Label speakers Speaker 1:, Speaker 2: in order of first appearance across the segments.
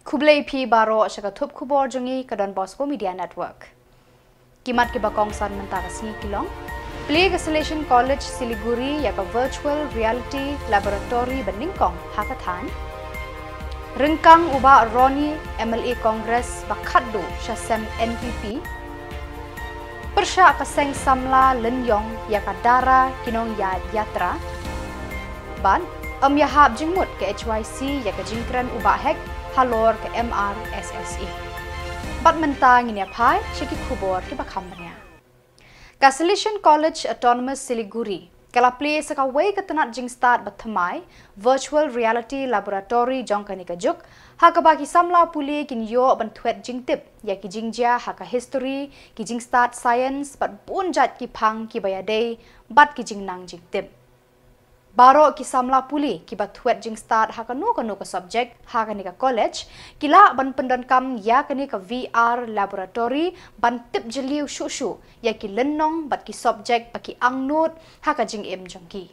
Speaker 1: Kublai pi baro syakatup Khuborjylla ke Bosco Media Network. Kimat ke bakong san mentara Shillong. Play Cancellation College Siliguri yaka virtual reality laboratory beningkong hackathon. Rengkang uba Roni MLA Congress bakaddo syasem NPP. Persya kaseng Samla Lenyong yaka dara kinong ya yatra. Ban yahab jingmut ke HYC yaka jingkran uba hek halor ke MRSSE. Bat mentang ini apai syaki Khubor ke bakamnya. Cancellation College Autonomous Siliguri kala play sakaway ke tenat jing start bathamai virtual reality laboratory jongkani kajuk haka baki Samla puli kin yo bantuet jing tip ya ki jingja haka history ki jing start science bat pun jat ki phang ki bayadei bat ki jing nang jing tip. Baro ki Samla puli ki batuet jing start haka no ka subject haka ni ka college kila ban pendan kam ya kani ka VR laboratory ban tip jeliu shu ya ki lenong bat ki subject baki angnut haka jing em jongki.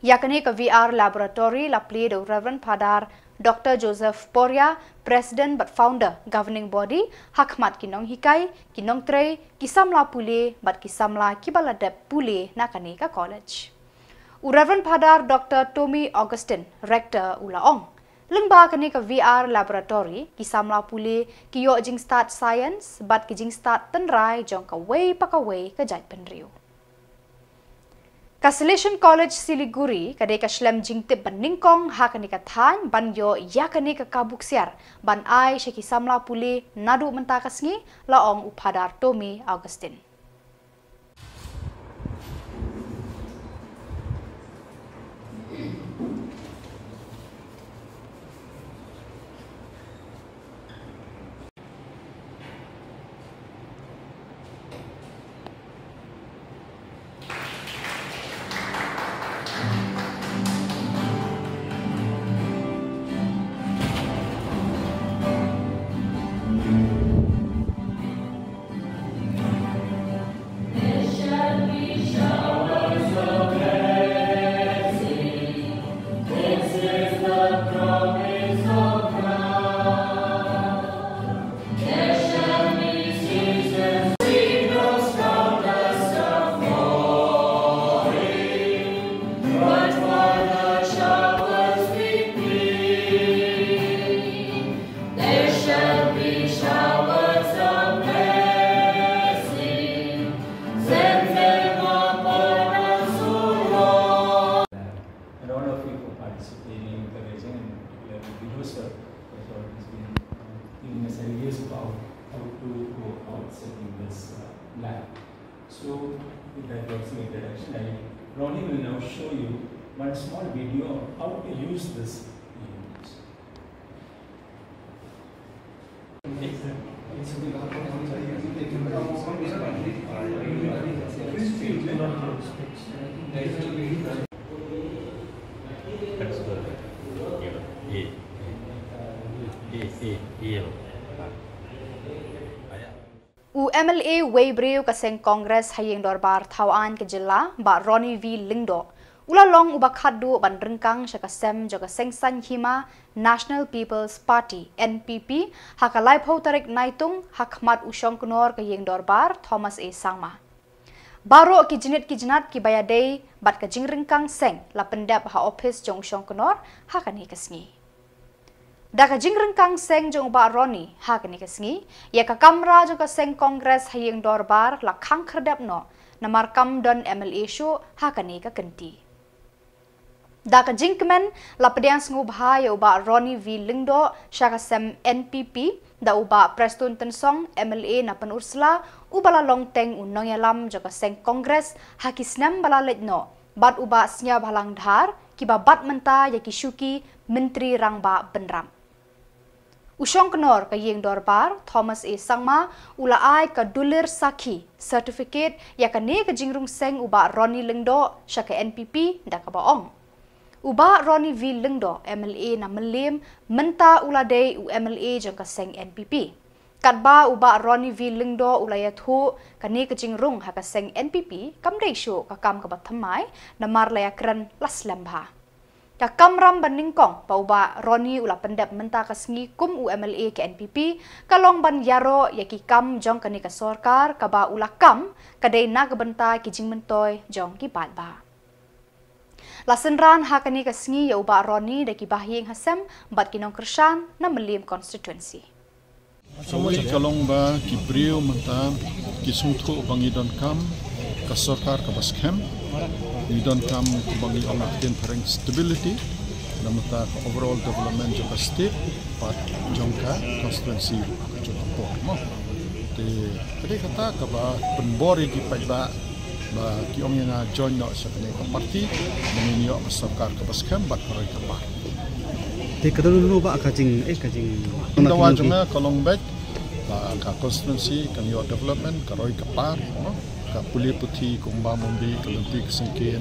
Speaker 1: Ya kani ka VR laboratory la play do Reverend Padar Dr. Joseph Porya, President but Founder Governing Body Hakmat kinong hikai kinong trei ki Samla puli bat ki Samla ki baladep puli nakani ka college. Reverend Padar Dr. Tommy Augustine, Rector Ulaong. Lengba kani ke VR laboratory ki Samla puli ki yo jing start science bat ki jing start tenrai jong ka way pakaway ke jait penriu. Cancellation College Siliguri kadai ka shlem jing tip beningkong ha kani ka than ban yo ya kani ka kabuksiar ban ai syaki Samla puli nadu mentakasngi laong upadar Tommy Augustine.
Speaker 2: So, with that introduction, Ronnie will now show you one small video on how to use this unit.
Speaker 1: MLA Weibreu kaseng Kongres hayeng dorbar Thawan ke Jylla ba Roni V Lingdo ulalong ubakadu ban rengkang syakasem jaga sengsan hima National People's Party NPP hakalai phau tarik Naitung hakmat usong kunor ke yeng dorbar Thomas A Sangma baro ki jinat ki bayadei bat ka jing rengkang seng la pendap ha office jong usong kunor hakani kasngi. Daka jing rengkang seng jong ba Roni ha kani kasngi ya ka kamra jong ka seng Kongres hayeng dorbar la khang kherdap no namar kam don MLA show ha kani ka kenti. Daka jing kemen la pediang sngu bha ya uba Roni V Lingdo syaka sem NPP da uba Preston Tensong MLA na penursla ubala longteng unong yalam jong ka seng Kongres ha kisnam bala letno bat uba snya bhalang dhar ki ba bat menta ya ki syuki menteri rangba benram. Usong kenor ke yeng dorbar Thomas A Sangma ula ai ka dulir sakhi certificate ya ka ne ka jingrung seng uba Roni Lingdo syaka NPP da ka baong. Uba Roni V Lingdo MLA na melim menta ula dei u MLA jang ka seng NPP. Katba uba Roni V Lingdo ulaya thu ka ne ka jingrung ha ka seng NPP kam dei shu ka kam ka bathamai na mar laya kran laslam bha. Ka kamram banding kong pauba Roni ula pendep menta kasngi kum UMLA ke NPP kalong ban yaro yaki kam jong kani ka sorkar kaba ula kam kadai na kabenta ki jing mentoy jong ki ba. Lasenran hakani kasngi ya uba Roni daki bahyeng hasem bat kinong kersan na melim constituency.
Speaker 3: Samla kalong ba ki brio menta ki sungthu bangi don kam ka sorkar ka baskem ni don kam bangi ong ten pareng stability namata overall development of the state pat jongka constituency Khubor mo te tadi kata ka ba penbori ki pai ba ki ong yang join no sa kani ka parti menio ka sorkar ka baskem bat paroi ka ba
Speaker 4: te kadulu ba kajing
Speaker 3: ndawa jonga kalong bet ba ka constituency kan yo development ka roi ka par ka puli puthi kumba mombi kalunti kesengkin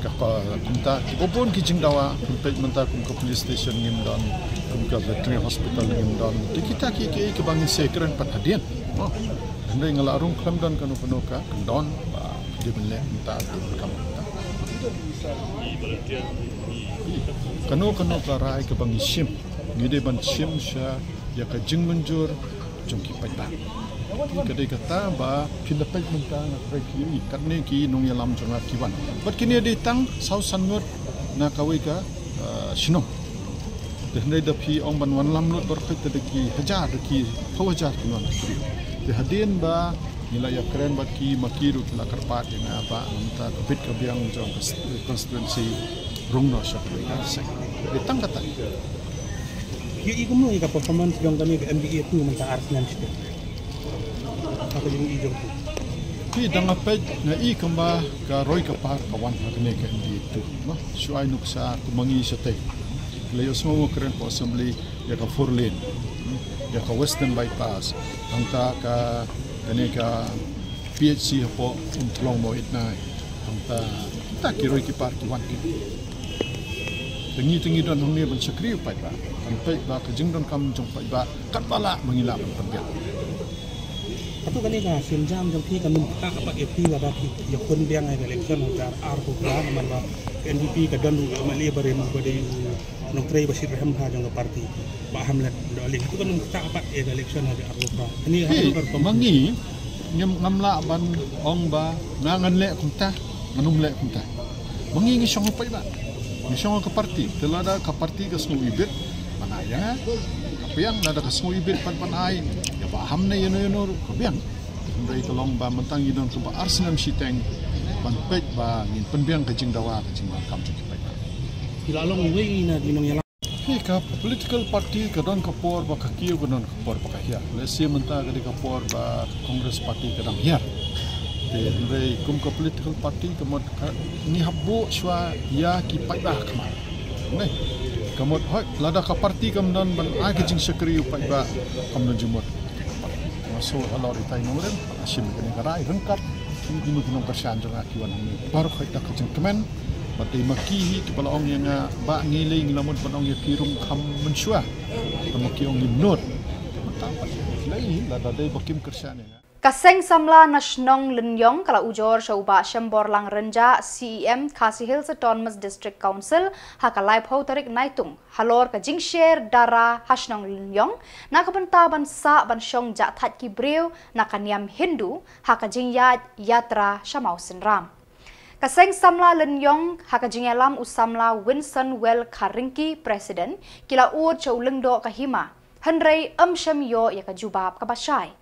Speaker 3: ka kunta bobon ki jingdawa kumpet menta kum ka police station ngim don kum ka veterinary hospital ngim don kita ki bangin sekren pat hadian ndai ngala arung klam don kanu penuka don ba di benle menta kam kanu ka rai ka bangi sim ngide ban sim sha ya ka jing menjur jongki pai kadai kata ba pindapat menta na kiri karne ki nong yalam jonga kiwan but kini di tang sau sangot na kawai ka shinong dehne da phi ong ban wan lam lot berkhit de ki hajar de ki hawajar kiwan kiri de hadin ba nila ya keren bat ki makiru la karpat na ba menta bit ka biang jong constituency rungno sha ka sek de tang kata
Speaker 4: Yung ikaw mo, performance yung kami MBA itu menta Arsenal siya. Apa yung ijong tu?
Speaker 3: Pi dangapet na ikamba ka roy ka par kawan hakne ka MBA itu. No, suai nuksa kumangi sa tay. Layo semua keren po assembly ya ka 4 lane, ya ka western bypass, angka ka kani ka PHC po untlong mo itnay. Angka ta kiroy ki par kiwan ki. Tengi don hongni ban sakriu pai ba. Sampai ba ka jingdon kam jong pai ba kat bala mengila pembiak.
Speaker 4: Atau kan ini sinjam jong pi kan numpa apa epi wada ki ya kon biang ai election jar arko kan man ba NDP ka don mali bare mo bade nong trei basir ham ha jong parti ba hamlet do ling itu kan numpa apa election jar arko ka ini ha
Speaker 3: mangi nyam ngamla ban ong ba ngangan le kunta manum le kunta mangi ngi song pai ba misong ke parti telada ke parti ke semua ibit manaya kapiang nada ke semua ibit pan-panai ya paham na yano kapiang ndai tolong ba mentang yidon ke ba Arsenal siteng ban pet ba ngin penbiang ke jingdawa ke jingdawa kam cu pai
Speaker 4: ilalong wei na dinong yala
Speaker 3: ka political party ke don Khubor ba ka kiu ke don Khubor ba ka hia lesi menta ke Khubor ba Congress party ke dang hia ndai kum ka political party kemot ni habbo shwa ya ki pai ba kemai ne kemot hoi lada ka party kam dan ban a ke jing sekri pai ba kam dan jumot masuk alor itai nomren asim ke negara rengkat ini kunong persian jong akiwan ni baru khoi tak jing kemen batai maki kepala ong yang ba ngilei ngilamut banong ya kirum kham menshwa maki ong nimnot mata lai lada dai bakim kersian ya
Speaker 1: Kaseng Samla Nashnong Linyong kala ujor syauba Shembor Lang Renja CEM Khasi Hills Autonomous District Council haka live ho tarik Naitung halor ka jingshare dara Hashnong Linyong na kabenta ban sa ban syong ja that ki breu na kaniam Hindu haka jingyat yatra shamau sinram Kaseng Samla Linyong haka jingyalam usamla Winston Well Karingki President kila ur chaulengdo kahima henrei shamyo ya ka jubab ka basai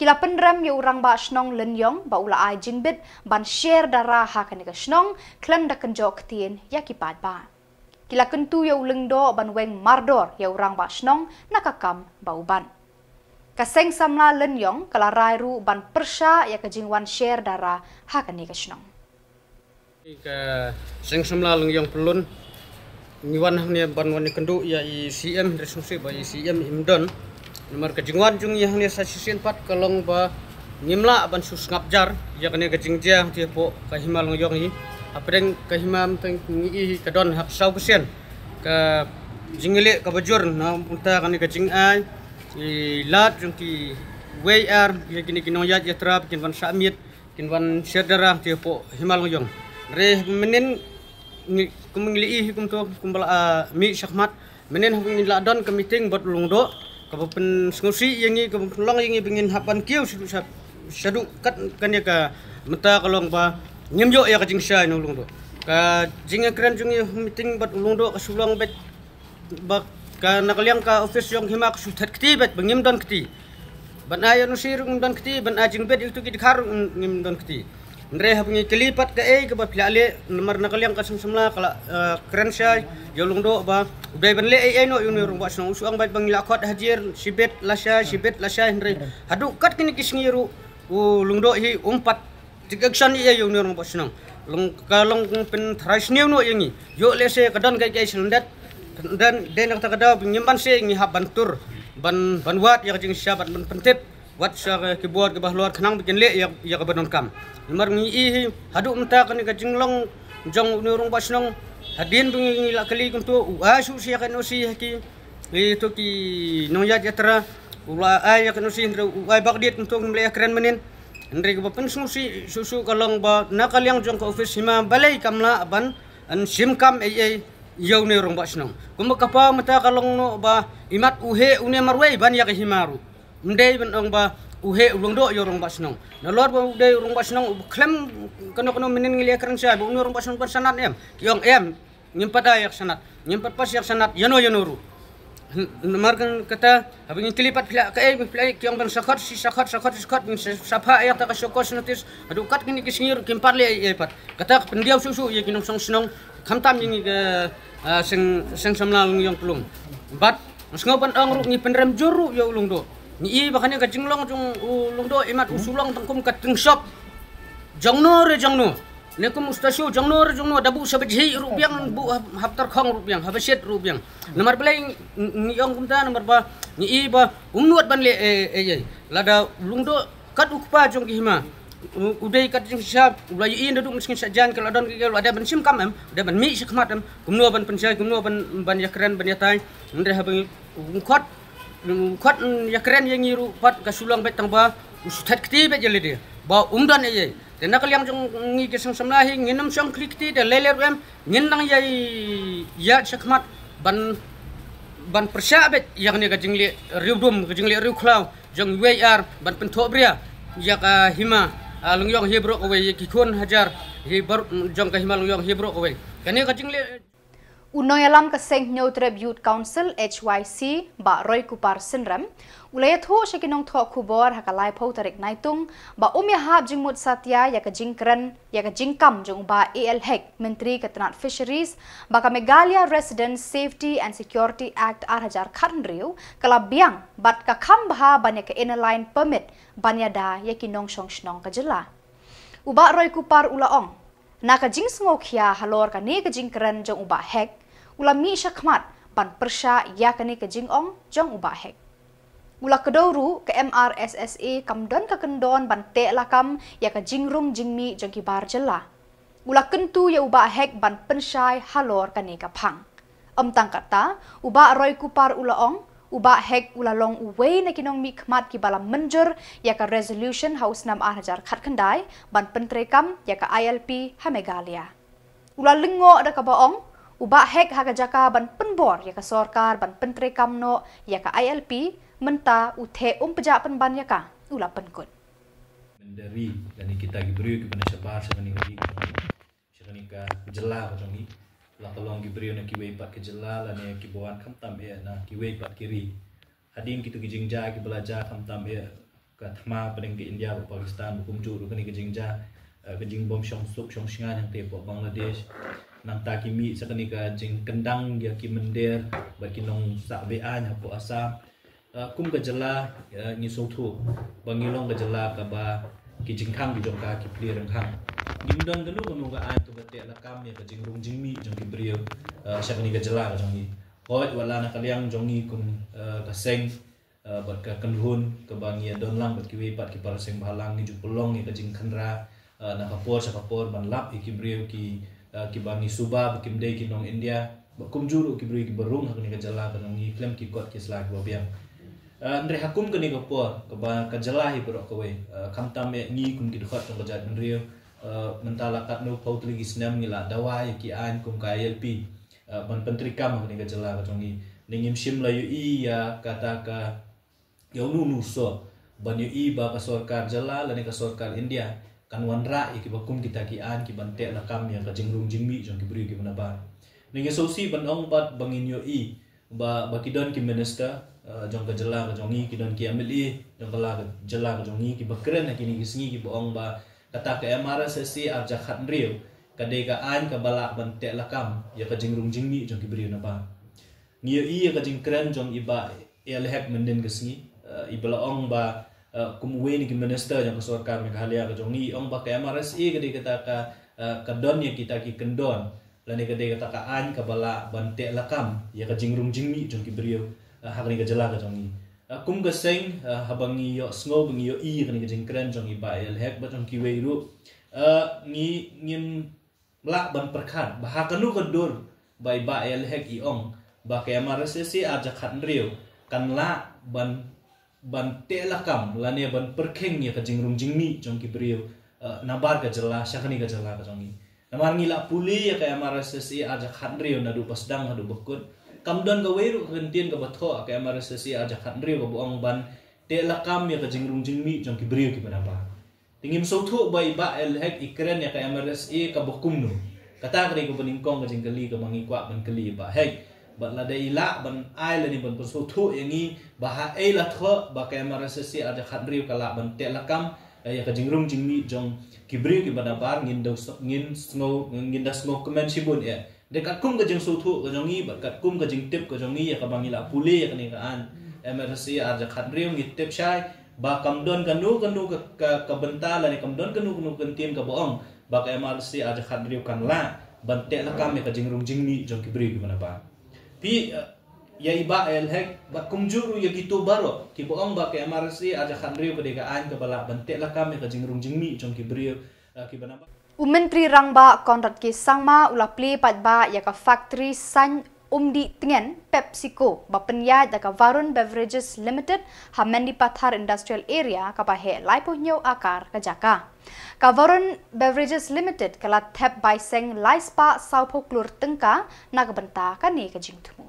Speaker 1: Kila pendram ya orang ba Shnong Linyong ba ula ai jingbit ban share dara ha kan ka Shnong klem da kan jok tien ya kipat ba. Kila kentu ya ulengdo ban weng mardor ya orang ba Shnong nakakam ba uban. Kaseng Samla Linyong kala rairu ban persya ya ka jingwan share dara ha kan ka Shnong.
Speaker 5: Ka Seng Samla Linyong pelun ngiwan ni ban wan kendu ya CM resumsi ba CM imdon nomor kejingwan jung yang ni sasisin pat kalong ba ngimla ban sus ngapjar ya kene kejingjang ti po kahimal ngoyong hi apreng kahimam teng ngi kadon hak sau kusen ka jingile ka bajur na punta kane kejing ai lat jung ti way ar ya kini kinoyat ya trap kinwan samit kinwan sedara ti po himal ngoyong re menen kumengli kum to kumbala mi syakmat menen hubungin la don ke meeting bot lungdo ka pen skusi yangi ka long yangi bingin hapan kiu sadu kat kan ya ka mata kalong ba nyemjo ya ka jingsha no lungdo ka jinga kran jungi meeting bot lungdo ka sulong bet ba ka nakaliang ka office yung himak sutat kti bet bangim don kti ban ayo no sirung don kti ban ajing bet itu ki khar ngim don kti Ndre hapingi kelipat ke ke ba pilale nomor nakaliang ka Samla kala keren sya yo lungdo ba ubay ban le no yung rong ba snong usuang ba bang lakot hajir sibet lasya ndre hadu kat kini kisngiru lungdo hi umpat tigakshan yung rong ba snong lung kalong pen thraisnew no yangi yo lese kadon kai selendat dan den ta kada nyimpan se ngi haban tur ban wat ya jing sya ban pentip wat sa keyboard ke bahluar khanang bikin le ya ka banon kam nomor ngi hadu mta kan ka jinglong jong nurung basnong hadin bungi la kali kuntu asu sia kan usi ki itu ki noya jatra ula ay kan usi ay bagdit untuk mele keren menin ndre ka pen susu kalong ba nakaliang jong ka office hima balai kamla ban an sim kam yau nurung basnong kumakapa mata kalong no ba imat uhe une marwei ban ya ka himaru ndai ban ong ba uhe ulungdo yo rong basnong na lord ba ude rong basnong klem kono minin ngili kran sia bu rong basnong ban sanat em yong em nyimpat ayak sanat nyimpat pas yak sanat yanuru markan kata habing kelipat pila kyong ban sakhat sapa ayak ta ka syokos notis adu kat kini kisngir kimpar le pat kata pendiau susu ye kinong snong khamtam ngi sing Samla yung pelung bat ngopan ang ru ngi penrem juru yo ulungdo ni bakanya ka jinglong jong lungdo imat usulong tangkum ka shop jongno ne kum ustasyo jongno dabu sabji rupiang bu haftar khong rupiang habaset rupiang nomor play ni yong kumta nomor ba ni ba umnuat ban le lada lungdo kat ukpa jong hima udai kat jing syab ulai duduk miskin sajan kalau don kalau ada ban sim kam ada ban mi sikmat kumno ban pensai kumno ban yakran ban yatai ndre habang khot ya keren yang ngiru pat ka sulang bet tang ba usutat kti bet jeli dia ba umdan dan nakal yang jong ngi ke Samla hi nginam song klik ti de leler em nginang ya sakmat ban persya bet yang ni ka jingli riudum ka jingli riu klau jong WR ban pentobria ya ka hima lungyong hebro ko we ki khon hajar hi bar jong ka hima lungyong hebro ko we kani ka jingli
Speaker 1: Unoy alam kaseng Neutrab Youth Council HYC ba Roy Kupar Sinram ulayat ho siya kinong tho Khubor hakalay po tarik Naitung ba umyahab jingmut satya ya ka jingkran ya ka jingkam jong ba ALHEC Menteri Ketenat Fisheries ba ka Meghalaya Resident Safety and Security Act 2000 kalabiang bat ka kambha banya ka inline permit banya da ya kinong shnong ka Jylla uba Roy Kupar ulaong naka jing sngokya halor ka ni ka jingkran jong uba hek ula mi syakmat ban persya ya ka ni ka jingong jong uba hek ula kedoru ke MRSSA kamdon ka kendon ban te lakam ya ka jingrung jingmi jong Khuborjylla ula kentu ya uba hek ban pensyai halor ka ni ka phang tang kata uba Roy Kupar ulaong uba hek ula long uway na kinong mi khmat ki bala menjur ya ka resolution house nam 2000 khandai ban pentrekam ya ka ILP ha Meghalaya ula lengo ada ka baong uba hek ha ka jaka ban penbor ya ka sarkar ban pentrekam no ya ka ILP menta uthe peja penban ya ka ula penkut
Speaker 2: dari dan kita diberi kepada sabar sekali ka Jylla ko ni la kalong gibrio na kiwei pat ke Jylla la ne kibuan khamtam na kiwei pat kiri hadin kitu gijingja ki belajar khamtam ka thma padeng ke India ko Pakistan ko kumju ko ni gijingja gijing bom shong suk shong shingan yang te po Bangladesh nang ta kimi sakani ka jing kendang ya ki mender ba kinong sa ba nya po asa kum ka Jylla ni so thu bangilong ka Jylla ka ba ki jingkhang ki jongka ki plir khang gimdon dulu menungga an tu bete la kam ya ka jingrung jingmi jong ki brio sakani ka Jylla ka jongi hoi wala na kaliang jongi kum ka seng bat ka kanhun ka bangia donlang bat ki we pat ki par seng balang ni jupulong ni ka jingkhanra na kapor sa kapor ban lap ki brio ki bangi suba kim dei ki nong India kum juru ki brio ki berung hakni ka Jylla ka ngi klem ki kot ki slag bo biang andre hakum ka ni kapor ka ba ka Jylla hi pro ka we kam tam me ngi kum ki khot ka jat rio mentala kat no paut lagi senam ngila dawai ki an kum ka LP ban pentri kam ni ka Jylla ka jongi ningim Shimla yu I ya kata ka yau nu so ban yu I ba ka sarkar Jylla la ni ka sarkar India kan wanra ki bakum kita ki an ki ban te la kam ya ka jingrung jingmi jong ki bri ki bana ba ningi sosi ban ong bat bangin yu I ba kidon ki minister jong ka Jylla ka jongi kidon ki MLA jong ka Jylla ka jongi ki bakren ki ni singi ki boong ba kata ke MRSC arja khat riu kade ka an ka bala ban te lakam ya ka jingrung jingmi jong ki bri na ba ngi I ka jingkren jong iba elhek menden ke singi ibala ong ba kumwe ni ki minister jong ka sarkar Meghalaya ka jongi ong ba ka MRSC kade kata ka don ya kita ki kendon lani kade kata ka an ka bala ban te lakam ya ka jingrung jingmi jong ki bri hak ni ka Jylla ka jongi kum ka seng habangi yo sngo bangi yo I ka ni ka jingkren jong iba elhek ba jong ki we ru ngim la ban perkhat bah kanu kadur bai ba elhek I ong ba ka MRSC aja khat riu kan la ban te lakam lani ban perkheng ya ka jingrung jingmi jong ki bri nabar ka Jylla syakani ka Jylla ka jongi namar ngila puli ya ka MRSC aja khat riu na du pasdang hadu bakut kamdon ka weru kentien ka batho ka MRSC aja khat riu ka buang ban te lakam ya ka jingrung jingmi jong ki bri ki banaba tingim sotho bai ba elhek ikren ya ka MRSC ka bokum nu kata kri ko beningkong ka jingkali ka mangikwa ban kali ba hek bat la dai la ban ai la ni ban sotho yangi ba ha ai la tho ba ka MRSC aja khat riu ka la ban te lakam ya ka jingrung jingmi jong ki bri ki banaba ngin da sngo komen sibun ya dekat kum ka jing sotho ka jongi bat kat kum ka jing tip ka jongi ya ka bangila puli ya ka ni ka an MRSC arja khat riu ngi tip shai ba kamdon kanu ka bentala ni kamdon kanu kentien ka boong ba ka MRSC arja khat riu kan la ban te la kam ya ka jingrung jingmi jong ki bri ki mana ba pi ya iba elhek ba kumjuru ya gitu baro ki boong ba ka MRSC arja khat riu ka de ka an ka bala ban te la kam ya ka jingrung jingmi jong ki bri ki bana ba
Speaker 1: Menteri Rangba Konrad K Sangma ula play patba ya ka factory san umdi tingen PepsiCo ba penyat da ka Varun Beverages Limited ha Mendi Pathar Industrial Area ka ba he laipo nyo akar ka jaka ka Varun Beverages Limited kala thep by seng laispa saupo klur tengka na ka benta ka ni ka jingtmu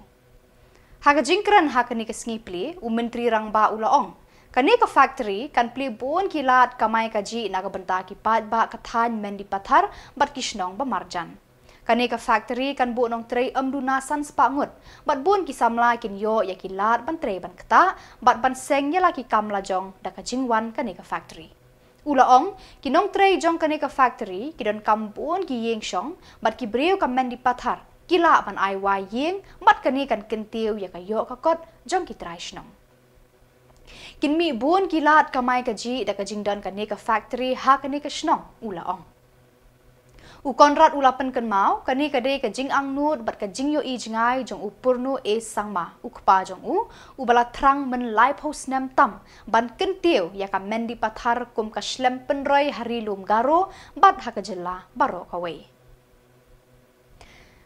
Speaker 1: ha ka jingkran ha ka ni ka sngi Menteri Rangba ula ong kani ka factory kan pli bon kilat kamai kaji na ka benta ki pat ba ka than Mendi Pathar bat kisnong ba marjan kani ka factory kan bu nong trei amduna san spangut bat bon ki Samla kin yo ya kilat ban trei ban kata bat ban seng ya la ki kamla jong da ka jingwan kani ka factory ula ong kinong trei jong kani ka factory ki don kampun ki yeng shong bat ki breu ka Mendi Pathar kila ban ai wa yeng bat kani kan kentiu ya ka yo ka kot jong ki trai shnong kinmi buon kilat kamai kaji da ka jingdan kani ka factory ha kani ka shnong ula ong u Konrad ula pen kan mau kani ka de ka jing ang nut bat ka jing yo I jingai jong u purnu e sangma u kpa jong u bala thrang men lai post nam tam ban kentiu ya ka Mendi Pathar kum ka shlem penroi hari lum garo bat ha ka Jylla baro ka wei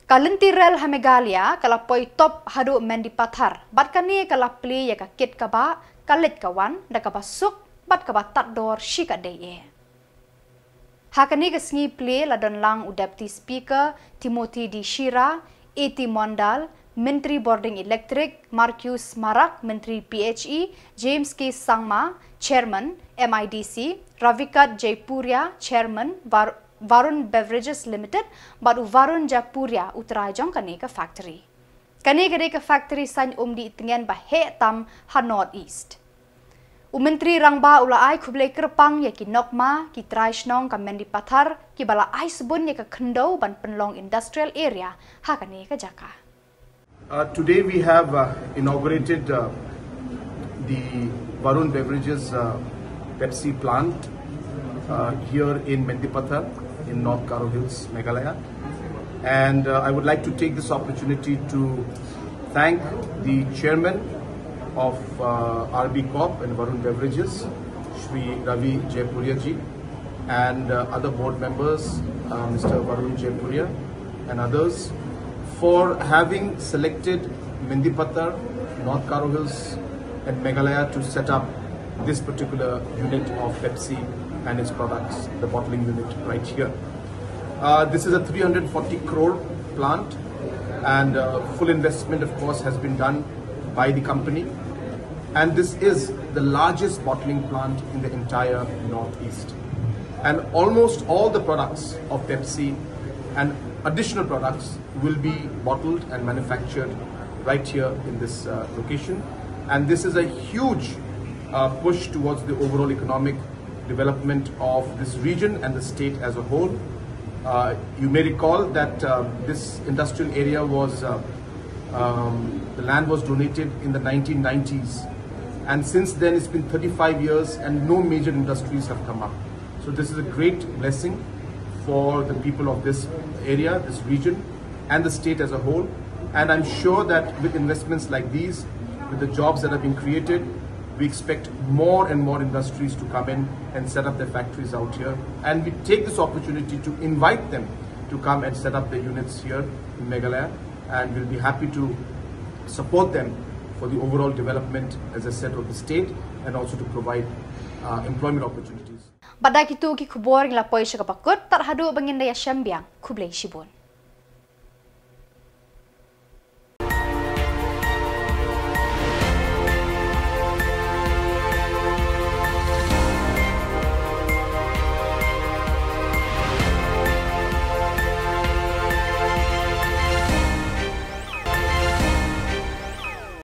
Speaker 1: Kalentirel ha Meghalaya kala poi top hadu Mendi Pathar bat kani kala pli ya ka kit ka ba kalit kawan da ka basuk bat ka batat dor shika de hakani ka sngi play la don lang u deputy speaker Timothy D Shira eti Mondal Menteri Boarding Electric Marcus Marak Menteri PHE James K Sangma Chairman MIDC Ravikat Jaipuria Chairman Varun Beverages Limited baru Varun Japuria utrajong kani ka factory kani ka factory san umdi tingen ba he tam ha North East Menteri Rangba ula ai khublei kerpang ya ki nokma ki traishnong ka Mendi Pathar ki bala ai sebun ya ka khendau ban penlong industrial area ha kani ka jaka
Speaker 6: Today we have inaugurated the Varun Beverages Pepsi plant here in Mendi Pathar in North Karo Hills, Meghalaya. And I would like to take this opportunity to thank the chairman of RB Corp and Varun Beverages, Shri Ravi Jaipuria ji, and other board members, Mr. Varun Jaipuria and others, for having selected Mendi Pathar, North Karo Hills and Meghalaya to set up this particular unit of Pepsi and its products, the bottling unit right here. This is a 340 crore plant, and full investment, of course, has been done by the company. And this is the largest bottling plant in the entire Northeast. And almost all the products of Pepsi and additional products will be bottled and manufactured right here in this location. And this is a huge push towards the overall economic development of this region and the state as a whole. You may recall that this industrial area was, the land was donated in the 1990s. And since then it's been 35 years and no major industries have come up. So this is a great blessing for the people of this area, this region, and the state as a whole. And I'm sure that with investments like these, with the jobs that have been created, we expect more and more industries to come in and set up their factories out here. And we take this opportunity to invite them to come and set up their units here in Meghalaya. And we'll be happy to support them for the overall development, as I said, of the state, and also to provide employment opportunities.
Speaker 1: Pada kitu ki Khubor nglapoy siya kapakot tarhado bangin daya siyambiang Khublay Shibon.